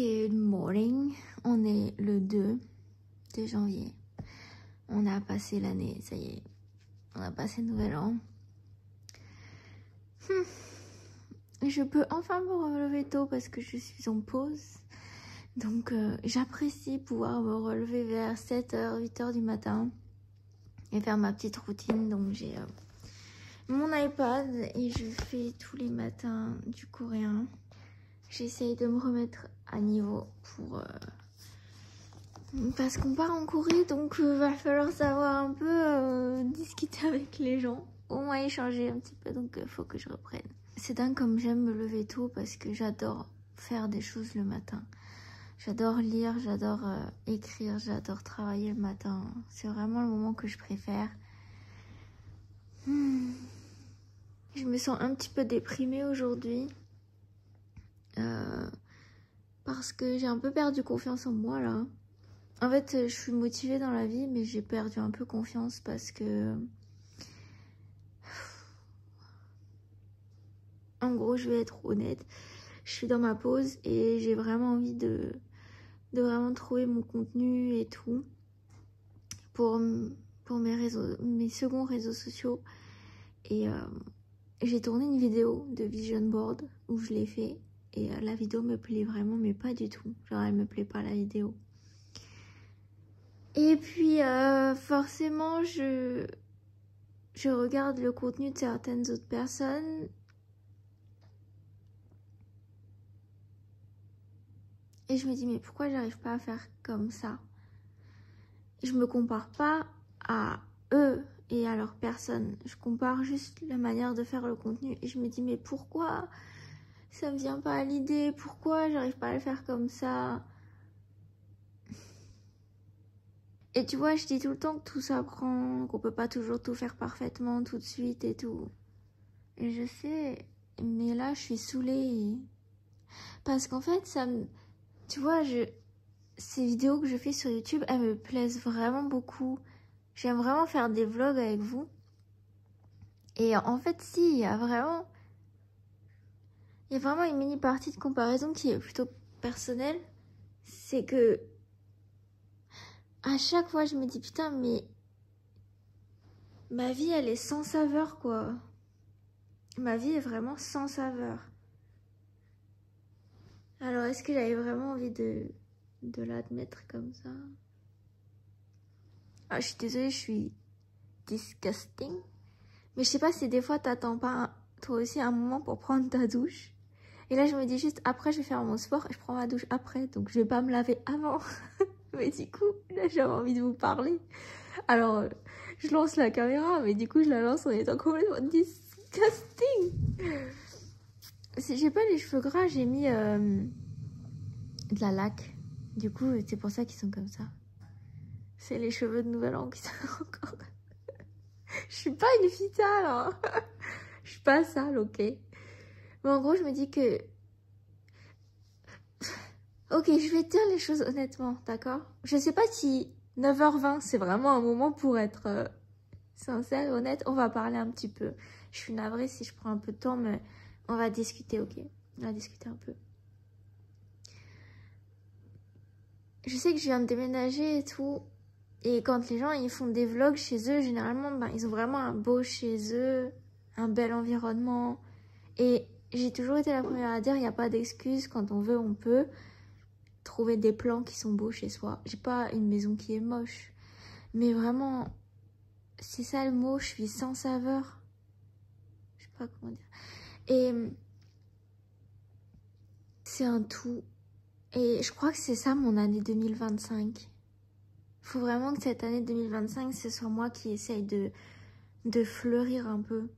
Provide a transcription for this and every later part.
Good morning, on est le 2 de janvier. On a passé l'année, ça y est. On a passé le nouvel an. Je peux enfin me relever tôt parce que je suis en pause. Donc j'apprécie pouvoir me relever vers 7h, 8h du matin et faire ma petite routine. Donc j'ai mon iPad et je fais tous les matins du coréen. J'essaye de me remettre à niveau pour... parce qu'on part en Corée, donc va falloir savoir un peu discuter avec les gens. Au moins échanger un petit peu, donc faut que je reprenne. C'est dingue comme j'aime me lever tôt parce que j'adore faire des choses le matin. J'adore lire, j'adore écrire, j'adore travailler le matin. C'est vraiment le moment que je préfère. Je me sens un petit peu déprimée aujourd'hui. Parce que j'ai un peu perdu confiance en moi là. En fait, je suis motivée dans la vie, mais j'ai perdu un peu confiance parce que... En gros, je vais être honnête. Je suis dans ma pause et j'ai vraiment envie de vraiment trouver mon contenu et tout. Pour mes seconds réseaux sociaux. Et j'ai tourné une vidéo de vision board où je l'ai fait. Et la vidéo me plaît vraiment, mais pas du tout. Genre, elle me plaît pas la vidéo. Et puis, forcément, je regarde le contenu de certaines autres personnes. Et je me dis, mais pourquoi j'arrive pas à faire comme ça? Je me compare pas à eux et à leur personne. Je compare juste la manière de faire le contenu. Et je me dis, mais pourquoi ça me vient pas à l'idée? Pourquoi j'arrive pas à le faire comme ça? Et tu vois, je dis tout le temps que tout s'apprend, qu'on peut pas toujours tout faire parfaitement tout de suite et tout. Et je sais, mais là, je suis saoulée. Parce qu'en fait, ça me... Tu vois, ces vidéos que je fais sur YouTube, elles me plaisent vraiment beaucoup. J'aime vraiment faire des vlogs avec vous. Et en fait, si, il y a vraiment une mini partie de comparaison qui est plutôt personnelle. C'est que à chaque fois, je me dis, putain, mais ma vie, elle est sans saveur, quoi. Ma vie est vraiment sans saveur. Alors, est-ce que j'avais vraiment envie de l'admettre comme ça? Ah, je suis désolée, je suis disgusting. Mais je sais pas si des fois, t'attends pas, toi aussi, un moment pour prendre ta douche. Et là, je me dis juste, après, je vais faire mon sport et je prends ma douche après. Donc, je vais pas me laver avant. Mais du coup, là, j'avais envie de vous parler. Alors, je lance la caméra, mais du coup, je la lance en étant complètement disgusting. Si j'ai pas les cheveux gras, j'ai mis de la laque. Du coup, c'est pour ça qu'ils sont comme ça. C'est les cheveux de Nouvel An qui sont encore... Je suis pas une fille sale, hein. Je suis pas sale, ok. Mais en gros, je me dis que... Ok, je vais te dire les choses honnêtement, d'accord? Je sais pas si 9h20, c'est vraiment un moment pour être sincère et honnête. On va parler un petit peu. Je suis navrée si je prends un peu de temps, mais on va discuter, ok? On va discuter un peu. Je sais que je viens de déménager et tout. Et quand les gens ils font des vlogs chez eux, généralement, ben, ils ont vraiment un beau chez eux, un bel environnement. Et j'ai toujours été la première à dire, il n'y a pas d'excuse. Quand on veut, on peut trouver des plans qui sont beaux chez soi. J'ai pas une maison qui est moche. Mais vraiment, c'est ça le mot, je suis sans saveur. Je sais pas comment dire. Et c'est un tout. Et je crois que c'est ça mon année 2025. Faut vraiment que cette année 2025, ce soit moi qui essaye de fleurir un peu.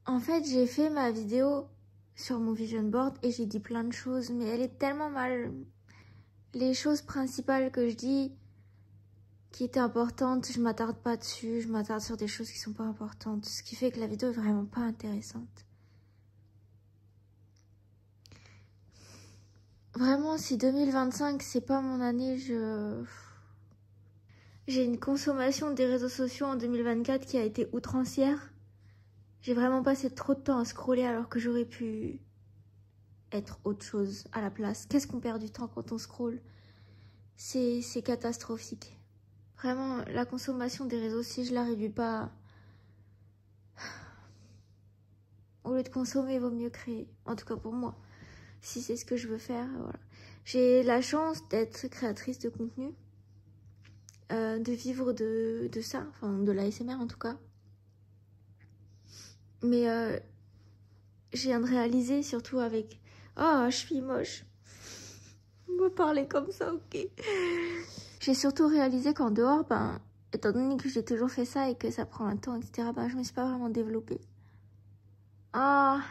En fait, j'ai fait ma vidéo sur mon vision board et j'ai dit plein de choses, mais elle est tellement mal... Les choses principales que je dis, qui étaient importantes, je m'attarde pas dessus, je m'attarde sur des choses qui sont pas importantes, ce qui fait que la vidéo est vraiment pas intéressante. Vraiment, si 2025, c'est pas mon année, j'ai une consommation des réseaux sociaux en 2024 qui a été outrancière. J'ai vraiment passé trop de temps à scroller alors que j'aurais pu être autre chose à la place. Qu'est-ce qu'on perd du temps quand on scrolle? C'est catastrophique. Vraiment, la consommation des réseaux, si je la réduis pas, au lieu de consommer, il vaut mieux créer. En tout cas pour moi. Si c'est ce que je veux faire, voilà. J'ai la chance d'être créatrice de contenu, de vivre de ça, enfin de l'ASMR en tout cas. Mais je viens de réaliser, surtout avec... Oh, je suis moche. On va parler comme ça, ok. J'ai surtout réalisé qu'en dehors, ben, étant donné que j'ai toujours fait ça et que ça prend un temps, etc., ben, je me suis pas vraiment développée. Ah...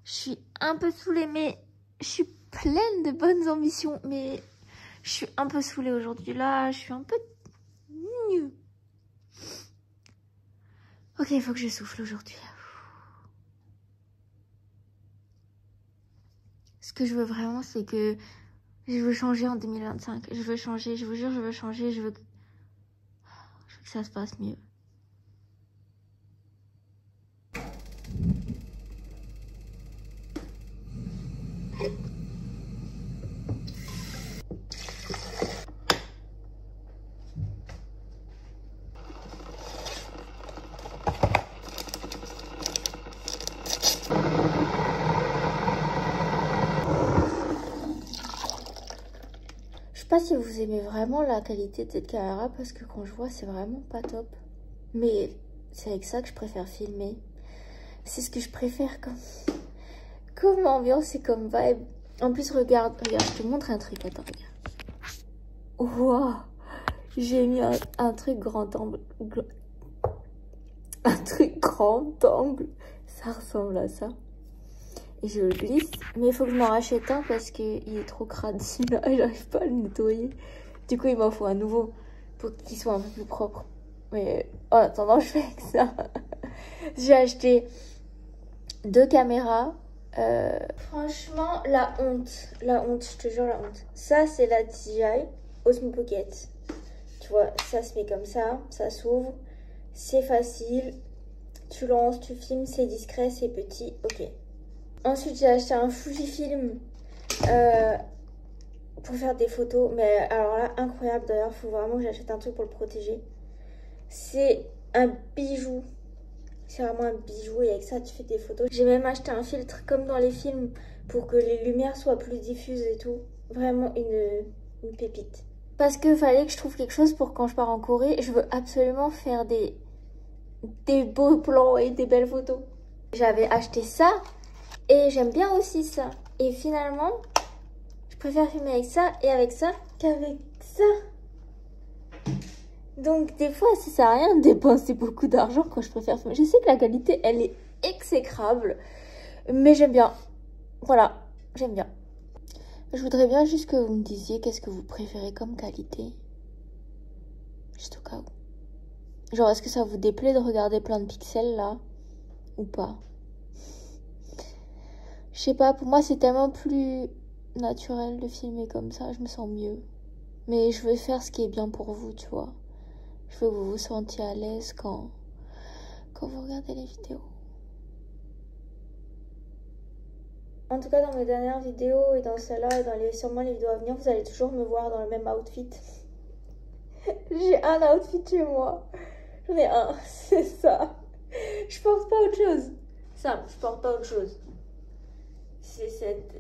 Je suis un peu saoulée, mais je suis pleine de bonnes ambitions. Mais je suis un peu saoulée aujourd'hui. Là, je suis un peu... Ok, il faut que je souffle aujourd'hui. Ce que je veux vraiment, c'est que je veux changer en 2025. Je veux changer, je vous jure, je veux changer. Je veux que ça se passe mieux. Je sais pas si vous aimez vraiment la qualité de cette caméra parce que quand je vois, c'est vraiment pas top. Mais c'est avec ça que je préfère filmer. C'est ce que je préfère comme ambiance et comme vibe. En plus, regarde, je te montre un truc. Attends, regarde. Waouh! J'ai mis un truc grand angle. Un truc grand angle. Ça ressemble à ça. Et je le glisse. Mais il faut que je m'en rachète un parce qu'il est trop crade. Celui-là, j'arrive pas à le nettoyer. Du coup, il m'en faut un nouveau pour qu'il soit un peu plus propre. Mais en attendant, je fais avec ça. J'ai acheté 2 caméras. Franchement, la honte, je te jure, la honte. Ça, c'est la DJI Osmo Pocket. Tu vois, ça se met comme ça s'ouvre, c'est facile. Tu lances, tu filmes, c'est discret, c'est petit, ok. Ensuite, j'ai acheté un Fujifilm pour faire des photos. Mais alors là, incroyable d'ailleurs, faut vraiment que j'achète un truc pour le protéger. C'est un bijou. C'est vraiment un bijou et avec ça tu fais des photos. J'ai même acheté un filtre comme dans les films pour que les lumières soient plus diffuses et tout. Vraiment une pépite. Parce que fallait que je trouve quelque chose pour quand je pars en Corée. Je veux absolument faire des beaux plans et des belles photos. J'avais acheté ça et j'aime bien aussi ça. Et finalement, je préfère filmer avec ça et avec ça qu'avec ça. Donc des fois ça sert à rien de dépenser beaucoup d'argent quand je préfère filmer. Je sais que la qualité elle est exécrable, mais j'aime bien. Voilà, j'aime bien. Je voudrais bien juste que vous me disiez qu'est-ce que vous préférez comme qualité. Juste au cas où. Genre est-ce que ça vous déplaît de regarder plein de pixels là ou pas? Je sais pas, pour moi c'est tellement plus naturel de filmer comme ça, je me sens mieux. Mais je veux faire ce qui est bien pour vous, tu vois. Je veux que vous vous sentiez à l'aise quand vous regardez les vidéos. En tout cas, dans mes dernières vidéos et dans celle-là et dans sûrement les vidéos à venir, vous allez toujours me voir dans le même outfit. J'ai un outfit chez moi. J'en ai un, c'est ça. Je porte pas autre chose. Ça, je porte pas autre chose. C'est cette...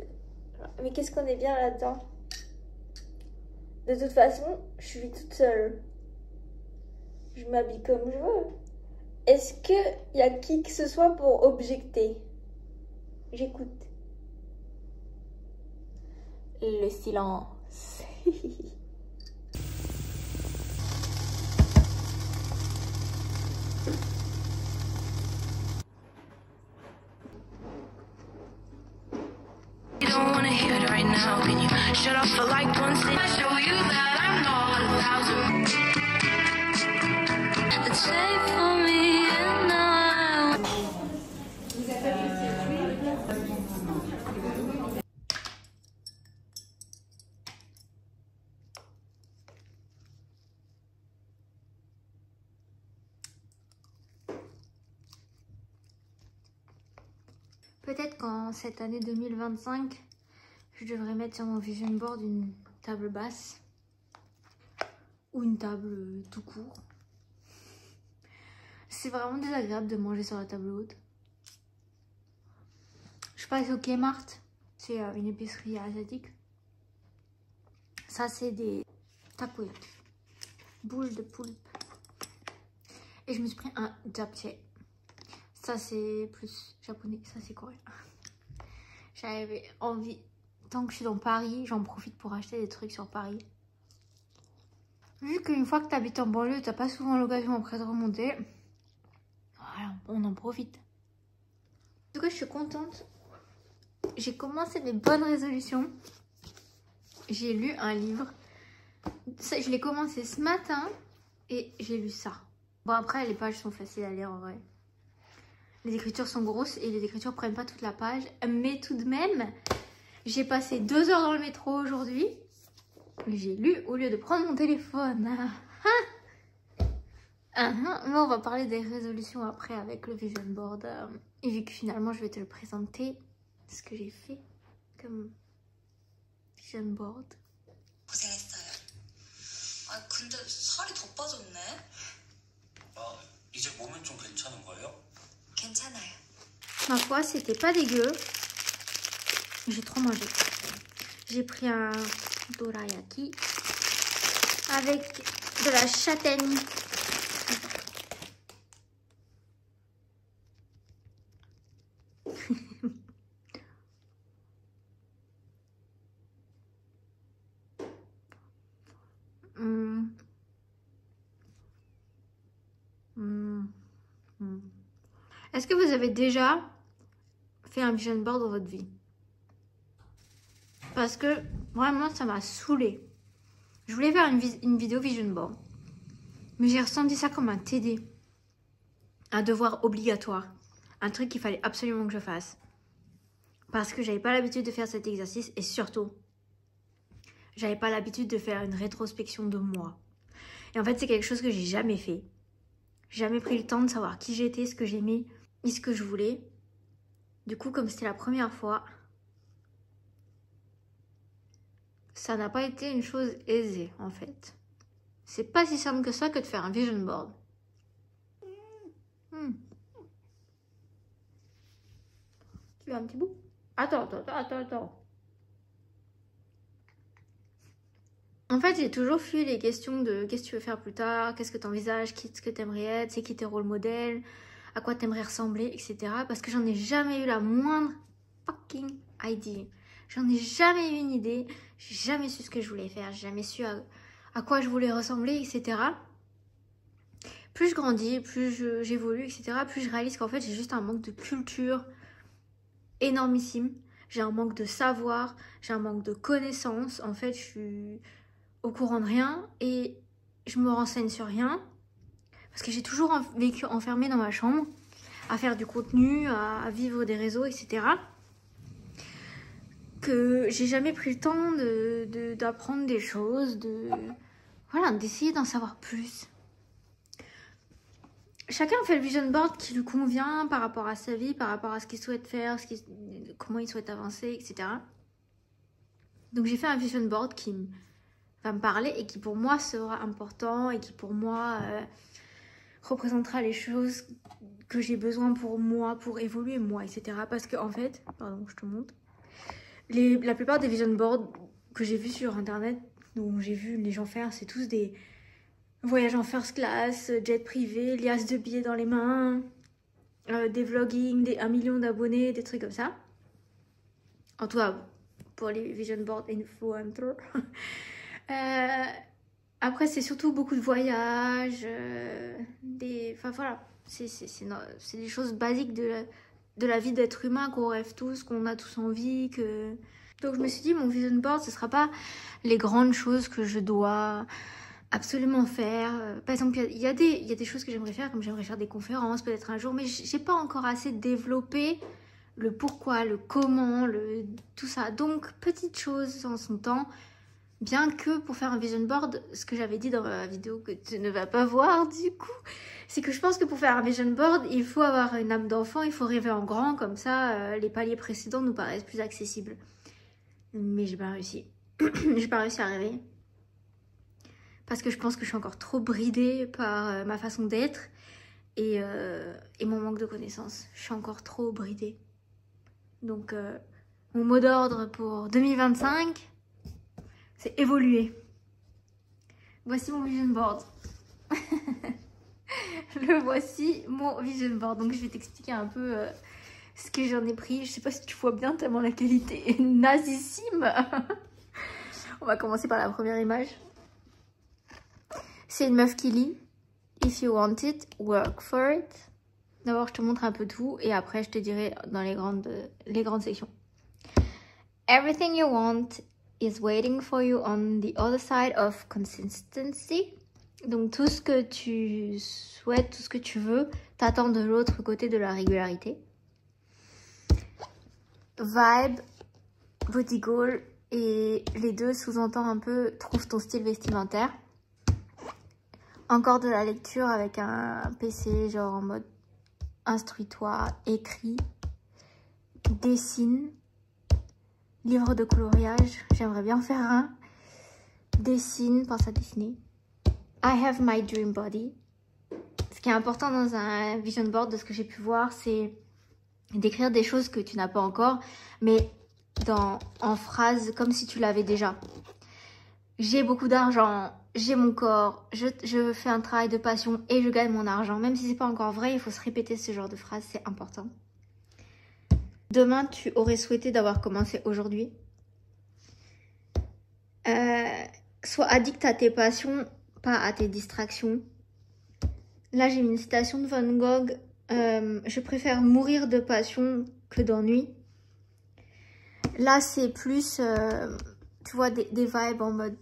Mais qu'est-ce qu'on est bien là-dedans? De toute façon, je suis toute seule. Je m'habille comme je veux. Est-ce qu'il y a qui que ce soit pour objecter? J'écoute. Le silence. Peut-être qu'en cette année 2025, je devrais mettre sur mon vision board une table basse. Ou une table tout court. C'est vraiment désagréable de manger sur la table haute. Je passe au Kmart. C'est une épicerie asiatique. Ça, c'est des takoyaki. Boules de poulpe. Et je me suis pris un japchae. Ça, c'est plus japonais. Ça, c'est coréen. J'avais envie. Tant que je suis dans Paris, j'en profite pour acheter des trucs sur Paris. Vu qu'une fois que tu habites en banlieue, t'as pas souvent l'occasion après de remonter. Voilà, on en profite. En tout cas, je suis contente. J'ai commencé mes bonnes résolutions. J'ai lu un livre. Ça, je l'ai commencé ce matin et j'ai lu ça. Bon, après, les pages sont faciles à lire en vrai. Les écritures sont grosses et les écritures prennent pas toute la page. Mais tout de même, j'ai passé 2 heures dans le métro aujourd'hui. J'ai lu au lieu de prendre mon téléphone. Mais on va parler des résolutions après avec le vision board. Et vu que finalement je vais te le présenter, ce que j'ai fait comme vision board. 고생했어요. 아 근데 살이 더 빠졌네. 아 이제 몸은 좀 괜찮은 거예요? 괜찮아요. Ma foi, c'était pas dégueu. J'ai trop mangé. J'ai pris un dorayaki avec de la châtaigne. Est-ce que vous avez déjà fait un vision board dans votre vie? Parce que vraiment ça m'a saoulée. Je voulais faire une vidéo vision board, mais j'ai ressenti ça comme un TD, un devoir obligatoire, un truc qu'il fallait absolument que je fasse. Parce que j'avais pas l'habitude de faire cet exercice et surtout, j'avais pas l'habitude de faire une rétrospection de moi. Et en fait, c'est quelque chose que j'ai jamais fait. Jamais pris le temps de savoir qui j'étais, ce que j'aimais et ce que je voulais. Du coup, comme c'était la première fois, ça n'a pas été une chose aisée en fait. C'est pas si simple que ça que de faire un vision board. Tu veux un petit bout? Attends. En fait, j'ai toujours fui les questions de qu'est-ce que tu veux faire plus tard, qu'est-ce que tu envisages, qu'est-ce que tu aimerais être, c'est qui tes rôles modèles, à quoi tu aimerais ressembler, etc. Parce que j'en ai jamais eu la moindre fucking idea. J'en ai jamais eu une idée, j'ai jamais su ce que je voulais faire, j'ai jamais su à quoi je voulais ressembler, etc. Plus je grandis, plus j'évolue, etc. Plus je réalise qu'en fait, j'ai juste un manque de culture énormissime. J'ai un manque de savoir, j'ai un manque de connaissances. En fait, je suis au courant de rien et je me renseigne sur rien parce que j'ai toujours vécu enfermée dans ma chambre à faire du contenu, à vivre des réseaux, etc. Que j'ai jamais pris le temps d'apprendre des choses, voilà, d'essayer d'en savoir plus. Chacun fait le vision board qui lui convient par rapport à sa vie, par rapport à ce qu'il souhaite faire, comment il souhaite avancer, etc. Donc j'ai fait un vision board qui va me parler et qui pour moi sera important et qui pour moi représentera les choses que j'ai besoin pour moi, pour évoluer moi, etc. Parce que en fait, pardon, je te montre, la plupart des vision boards que j'ai vus sur internet, dont j'ai vu les gens faire, c'est tous des voyages en first class, jet privé, liasses de billets dans les mains, des vlogging, 1 million d'abonnés, des trucs comme ça. En tout cas, pour les vision board influencers. Après, c'est surtout beaucoup de voyages, enfin voilà, c'est des choses basiques de la vie d'être humain qu'on rêve tous, qu'on a tous envie. Donc je me suis dit, mon vision board, ce sera pas les grandes choses que je dois absolument faire. Par exemple, il y a des choses que j'aimerais faire, comme j'aimerais faire des conférences peut-être un jour, mais j'ai pas encore assez développé le pourquoi, le comment, tout ça. Donc, petite chose en son temps. Bien que pour faire un vision board, ce que j'avais dit dans ma vidéo que tu ne vas pas voir du coup, c'est que je pense que pour faire un vision board, il faut avoir une âme d'enfant, il faut rêver en grand, comme ça les paliers précédents nous paraissent plus accessibles. Mais j'ai pas réussi. J'ai pas réussi à rêver. Parce que je pense que je suis encore trop bridée par ma façon d'être et mon manque de connaissances. Je suis encore trop bridée. Donc mon mot d'ordre pour 2025... c'est évoluer. Voici mon vision board. Le voici mon vision board. Donc je vais t'expliquer un peu ce que j'en ai pris. Je sais pas si tu vois bien tellement la qualité est nazissime. On va commencer par la première image. C'est une meuf qui lit. If you want it, work for it. D'abord je te montre un peu tout et après je te dirai dans les grandes sections. Everything you want is waiting for you on the other side of consistency. Donc tout ce que tu souhaites, tout ce que tu veux, t'attend de l'autre côté de la régularité. Vibe, body goal, et les deux sous-entendent un peu trouve ton style vestimentaire. Encore de la lecture avec un PC genre en mode instruis-toi, écrit, dessine. Livre de coloriage, j'aimerais bien faire un. Dessine, pense à dessiner. I have my dream body. Ce qui est important dans un vision board, de ce que j'ai pu voir, c'est d'écrire des choses que tu n'as pas encore, mais en phrases comme si tu l'avais déjà. J'ai beaucoup d'argent, j'ai mon corps, je fais un travail de passion et je gagne mon argent. Même si c'est pas encore vrai, il faut se répéter ce genre de phrases, c'est important. Demain, tu aurais souhaité d'avoir commencé aujourd'hui. Sois addict à tes passions, pas à tes distractions. Là, j'ai mis une citation de Van Gogh. Je préfère mourir de passion que d'ennui. Là, c'est plus, tu vois, des vibes en mode...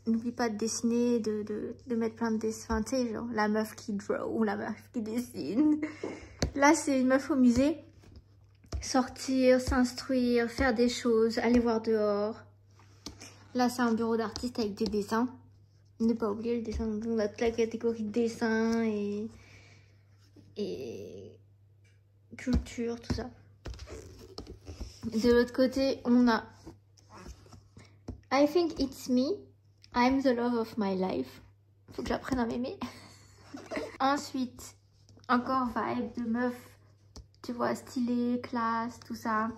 N'oublie pas de dessiner, de mettre plein de dessins. Tu sais, genre la meuf qui draw ou la meuf qui dessine. Là, c'est une meuf au musée. Sortir, s'instruire, faire des choses, aller voir dehors. Là, c'est un bureau d'artiste avec des dessins. Ne pas oublier le dessin. On a toute la catégorie dessin et culture, tout ça. De l'autre côté, on a I think it's me. I'm the love of my life. Faut que j'apprenne à m'aimer. Ensuite, encore vibe de meuf. Tu vois, stylée, classe, tout ça.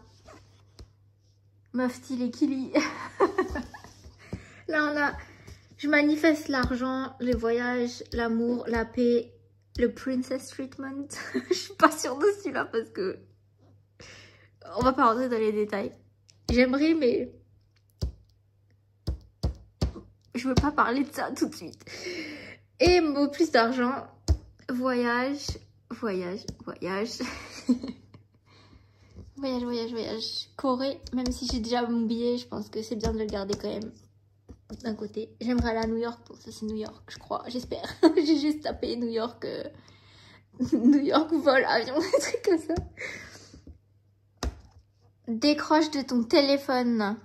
Meuf stylée qui lit. Là, on a... Je manifeste l'argent, les voyages, l'amour, la paix, le princess treatment. Je suis pas sûre de celui-là parce que... On va pas rentrer dans les détails. J'aimerais, mais... Je veux pas parler de ça tout de suite. Et mot plus d'argent. Voyage... Voyage. Voyage, voyage. Corée, même si j'ai déjà mon billet, je pense que c'est bien de le garder quand même d'un côté. J'aimerais aller à New York, pour ça c'est New York, je crois, j'espère. J'ai juste tapé New York, New York, vol, avion, des trucs comme ça. Décroche de ton téléphone.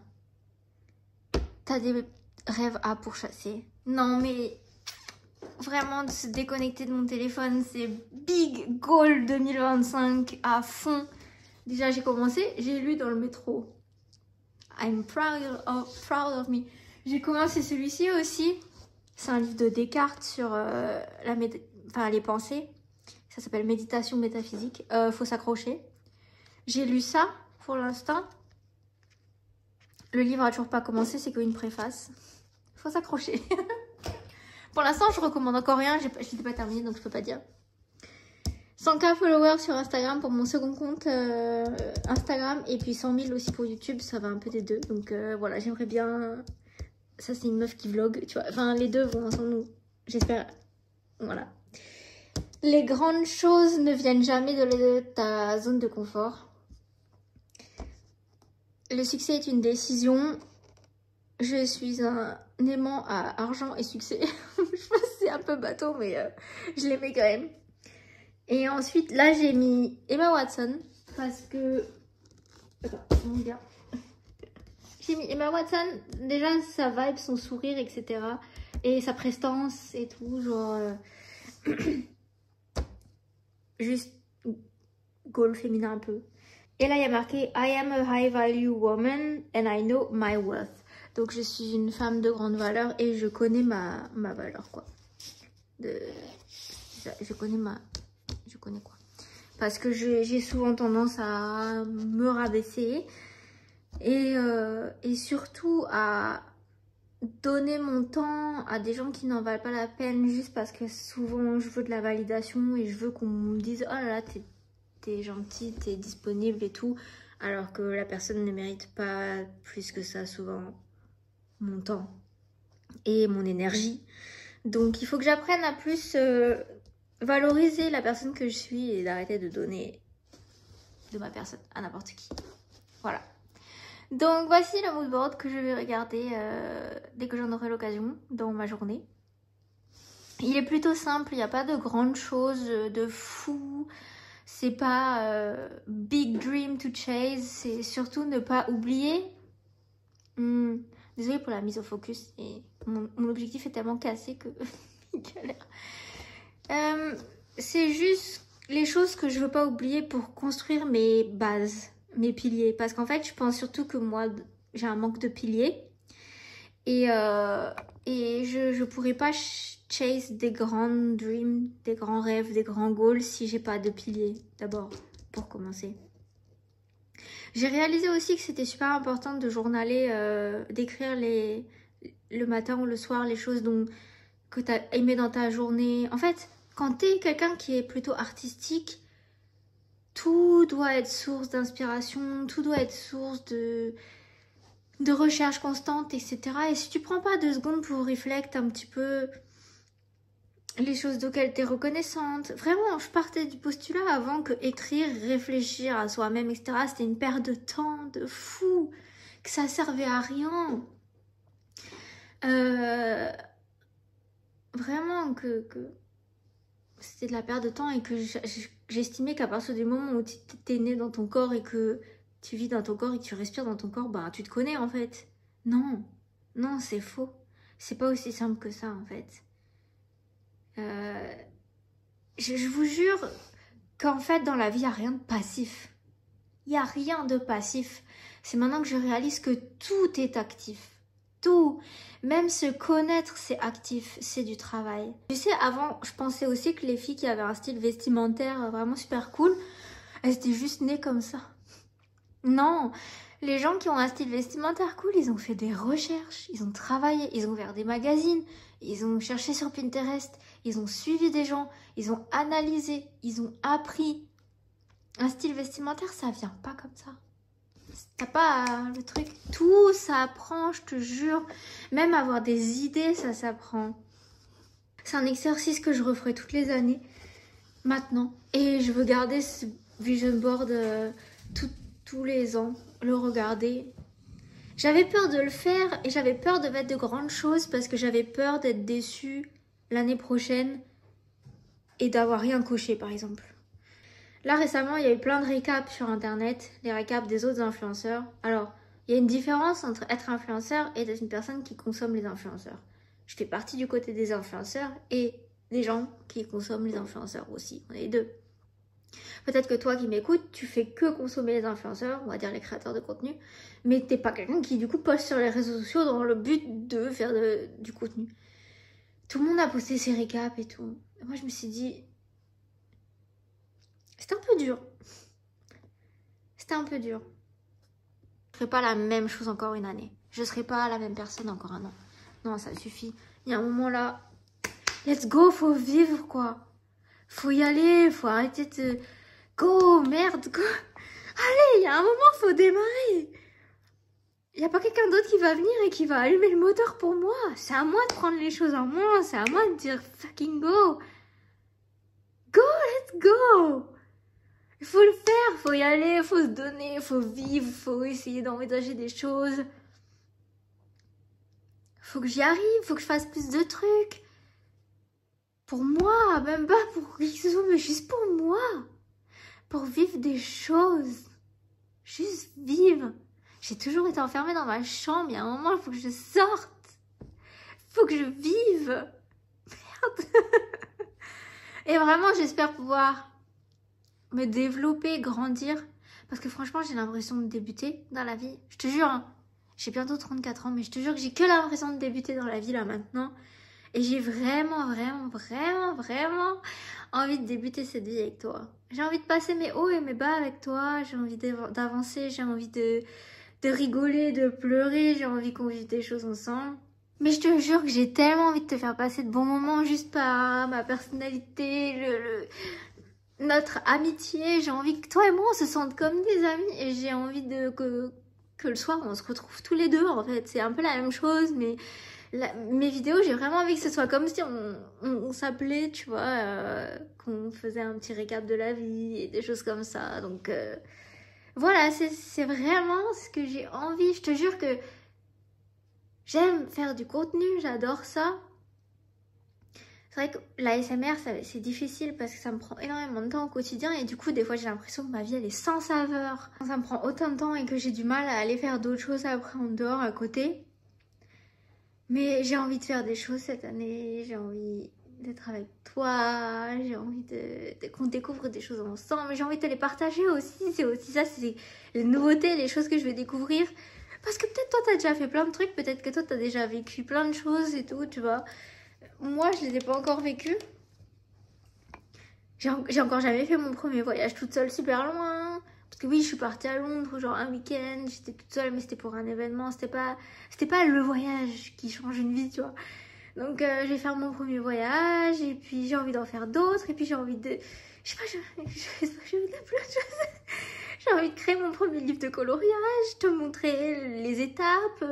T'as des rêves à pourchasser. Non mais... Vraiment, de se déconnecter de mon téléphone, c'est big goal 2025 à fond. Déjà, j'ai commencé, j'ai lu dans le métro. I'm proud of me. J'ai commencé celui-ci aussi. C'est un livre de Descartes sur les pensées. Ça s'appelle Méditation métaphysique. Faut s'accrocher. J'ai lu ça pour l'instant. Le livre a toujours pas commencé, c'est qu'une préface. Faut s'accrocher. Pour l'instant, je recommande encore rien. Je n'ai pas terminé, donc je peux pas dire. 100K followers sur Instagram pour mon second compte Instagram. Et puis 100 000 aussi pour YouTube. Ça va un peu des deux. Donc voilà, j'aimerais bien... Ça, c'est une meuf qui vlog, tu vois. Enfin, les deux vont ensemble. J'espère. Voilà. Les grandes choses ne viennent jamais de ta zone de confort. Le succès est une décision. Je suis un aimant à argent et succès. Je pense que c'est un peu bateau, mais je l'aimais quand même. Et ensuite, là, j'ai mis Emma Watson. Parce que... Attends, mon gars. Emma Watson, déjà sa vibe, son sourire, etc. Et sa prestance et tout, genre... juste goal féminin un peu. Et là, il y a marqué I am a high value woman and I know my worth. Donc, je suis une femme de grande valeur et je connais ma valeur, quoi. Je connais quoi. Parce que j'ai souvent tendance à me rabaisser et surtout à donner mon temps à des gens qui n'en valent pas la peine juste parce que souvent je veux de la validation et je veux qu'on me dise oh là là t'es gentil, t'es disponible et tout, alors que la personne ne mérite pas plus que ça souvent mon temps et mon énergie. Donc il faut que j'apprenne à plus valoriser la personne que je suis et d'arrêter de donner de ma personne à n'importe qui. Voilà. Donc voici le mood board que je vais regarder dès que j'en aurai l'occasion dans ma journée. Il est plutôt simple, il n'y a pas de grandes choses de fou. C'est pas big dream to chase, c'est surtout ne pas oublier. Désolée pour la mise au focus, et mon objectif est tellement cassé que galère. C'est juste les choses que je veux pas oublier pour construire mes bases, mes piliers. Parce qu'en fait, je pense surtout que moi, j'ai un manque de piliers. Et je pourrais pas chase des grands dreams, des grands rêves, des grands goals si j'ai pas de piliers, d'abord, pour commencer. J'ai réalisé aussi que c'était super important de journaler, d'écrire le matin ou le soir les choses que tu as aimé dans ta journée. En fait, quand tu es quelqu'un qui est plutôt artistique, tout doit être source d'inspiration, tout doit être source de recherche constante, etc. Et si tu prends pas 2 secondes pour réfléchir un petit peu les choses auxquelles tu es reconnaissante. Vraiment, je partais du postulat avant que écrire, réfléchir à soi-même, etc. C'était une perte de temps, de fou, que ça servait à rien. Vraiment que c'était de la perte de temps et que j'estimais qu'à partir du moment où tu es né dans ton corps et que tu vis dans ton corps et que tu respires dans ton corps, bah tu te connais en fait. Non, non, c'est faux. C'est pas aussi simple que ça en fait. Je vous jure qu'en fait dans la vie il n'y a rien de passif. Il n'y a rien de passif. C'est maintenant que je réalise que tout est actif. Tout. Même se connaître c'est actif, c'est du travail. Tu sais, avant je pensais aussi que les filles qui avaient un style vestimentaire vraiment super cool, elles étaient juste nées comme ça. Non, les gens qui ont un style vestimentaire cool, ils ont fait des recherches, ils ont travaillé, ils ont ouvert des magazines, ils ont cherché sur Pinterest, ils ont suivi des gens, ils ont analysé, ils ont appris. Un style vestimentaire, ça vient pas comme ça. T'as pas le truc, tout s'apprend, je te jure. Même avoir des idées, ça s'apprend. C'est un exercice que je referai toutes les années, maintenant. Et je veux garder ce vision board tous les ans, le regarder. J'avais peur de le faire et j'avais peur de mettre de grandes choses parce que j'avais peur d'être déçue l'année prochaine et d'avoir rien coché par exemple. Là récemment il y a eu plein de récaps sur internet, les récaps des autres influenceurs. Alors il y a une différence entre être influenceur et être une personne qui consomme les influenceurs. Je fais partie du côté des influenceurs et des gens qui consomment les influenceurs aussi, on est les deux. Peut-être que toi qui m'écoutes, tu fais que consommer les influenceurs, on va dire les créateurs de contenu, mais t'es pas quelqu'un qui du coup poste sur les réseaux sociaux dans le but de faire du contenu. Tout le monde a posté ses récaps et tout. Et moi je me suis dit, c'était un peu dur. C'était un peu dur. Je ferai pas la même chose encore une année. Je serai pas la même personne encore un an. Non, ça suffit. Il y a un moment là, let's go, faut vivre quoi. Faut y aller, faut arrêter de... Go, merde, go. Allez, il y a un moment, faut démarrer. Il n'y a pas quelqu'un d'autre qui va venir et qui va allumer le moteur pour moi. C'est à moi de prendre les choses en main. C'est à moi de dire fucking go. Go, let's go. Il faut le faire, faut y aller, faut se donner, faut vivre, faut essayer d'envisager des choses. Faut que j'y arrive, faut que je fasse plus de trucs. Pour moi, même pas pour qui que ce soit, mais juste pour moi. Pour vivre des choses. Juste vivre. J'ai toujours été enfermée dans ma chambre. Il y a un moment, il faut que je sorte. Il faut que je vive. Merde. Et vraiment, j'espère pouvoir me développer, grandir. Parce que franchement, j'ai l'impression de débuter dans la vie. Je te jure, hein, j'ai bientôt 34 ans, mais je te jure que j'ai que l'impression de débuter dans la vie là maintenant. Et j'ai vraiment envie de débuter cette vie avec toi. J'ai envie de passer mes hauts et mes bas avec toi. J'ai envie d'avancer, j'ai envie de rigoler, de pleurer. J'ai envie qu'on vive des choses ensemble. Mais je te jure que j'ai tellement envie de te faire passer de bons moments juste par ma personnalité, notre amitié. J'ai envie que toi et moi on se sente comme des amis. Et j'ai envie que le soir on se retrouve tous les deux en fait. C'est un peu la même chose mais... mes vidéos, j'ai vraiment envie que ce soit comme si on s'appelait, tu vois, qu'on faisait un petit récap de la vie et des choses comme ça. Donc voilà, c'est vraiment ce que j'ai envie. Je te jure que j'aime faire du contenu, j'adore ça. C'est vrai que la ASMR, c'est difficile parce que ça me prend énormément de temps au quotidien et du coup, des fois, j'ai l'impression que ma vie, elle est sans saveur. Quand ça me prend autant de temps et que j'ai du mal à aller faire d'autres choses après en dehors, à côté. Mais j'ai envie de faire des choses cette année, j'ai envie d'être avec toi, j'ai envie qu'on découvre des choses ensemble, j'ai envie de te les partager aussi, c'est aussi ça, c'est les nouveautés, les choses que je vais découvrir. Parce que peut-être toi t'as déjà fait plein de trucs, peut-être que toi t'as déjà vécu plein de choses et tout, tu vois. Moi je les ai pas encore vécues. J'ai encore jamais fait mon premier voyage toute seule super loin. Parce que oui, je suis partie à Londres, genre un week-end, j'étais toute seule, mais c'était pour un événement, c'était pas le voyage qui change une vie, tu vois. Donc je vais faire mon premier voyage, et puis j'ai envie d'en faire d'autres, et puis j'ai envie de... Je sais pas, j'ai envie de plein de choses. J'ai envie de créer mon premier livre de coloriage, te montrer les étapes,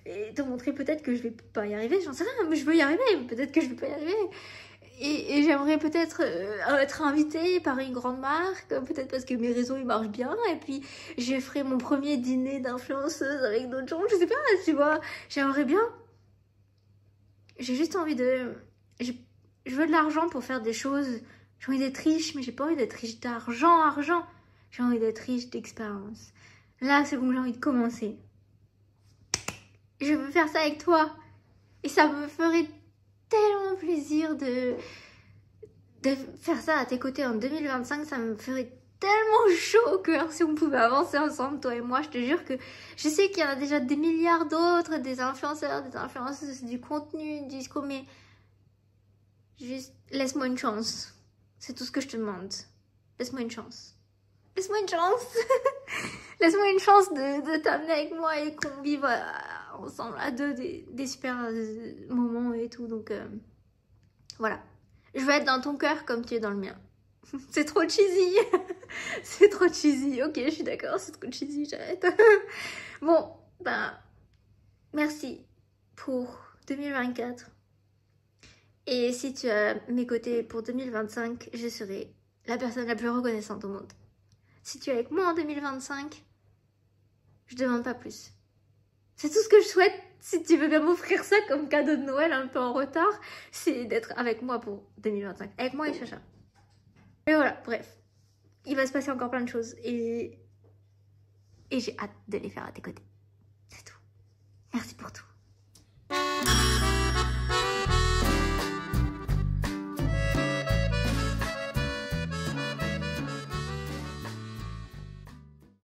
et te montrer peut-être que je vais pas y arriver, j'en sais rien, mais je veux y arriver, peut-être que je vais pas y arriver. Et j'aimerais peut-être être invitée par une grande marque, peut-être parce que mes réseaux ils marchent bien, et puis je ferai mon premier dîner d'influenceuse avec d'autres gens, je sais pas, tu vois, j'aimerais bien. J'ai juste envie de... Je veux de l'argent pour faire des choses, j'ai envie d'être riche, mais j'ai pas envie d'être riche d'argent, j'ai envie d'être riche d'expérience. Là, c'est bon, j'ai envie de commencer. Je veux faire ça avec toi, et ça me ferait tellement plaisir de faire ça à tes côtés en 2025, ça me ferait tellement chaud au cœur si on pouvait avancer ensemble, toi et moi. Je te jure que je sais qu'il y en a déjà des milliards d'autres, des influenceurs, des influenceuses, du contenu, du discours, mais juste laisse-moi une chance. C'est tout ce que je te demande. Laisse-moi une chance. Laisse-moi une chance. Laisse-moi une chance de t'amener avec moi et qu'on vive ensemble à deux des super moments et tout. Donc voilà. Je veux être dans ton cœur comme tu es dans le mien. C'est trop cheesy. C'est trop cheesy. Ok, je suis d'accord, c'est trop cheesy, j'arrête. Bon, ben, merci pour 2024. Et si tu as mes côtés pour 2025, je serai la personne la plus reconnaissante au monde. Si tu es avec moi en 2025, je demande pas plus. C'est tout ce que je souhaite. Si tu veux bien m'offrir ça comme cadeau de Noël un peu en retard, c'est d'être avec moi pour 2025. Avec moi et Chacha. Mais voilà, bref. Il va se passer encore plein de choses et j'ai hâte de les faire à tes côtés.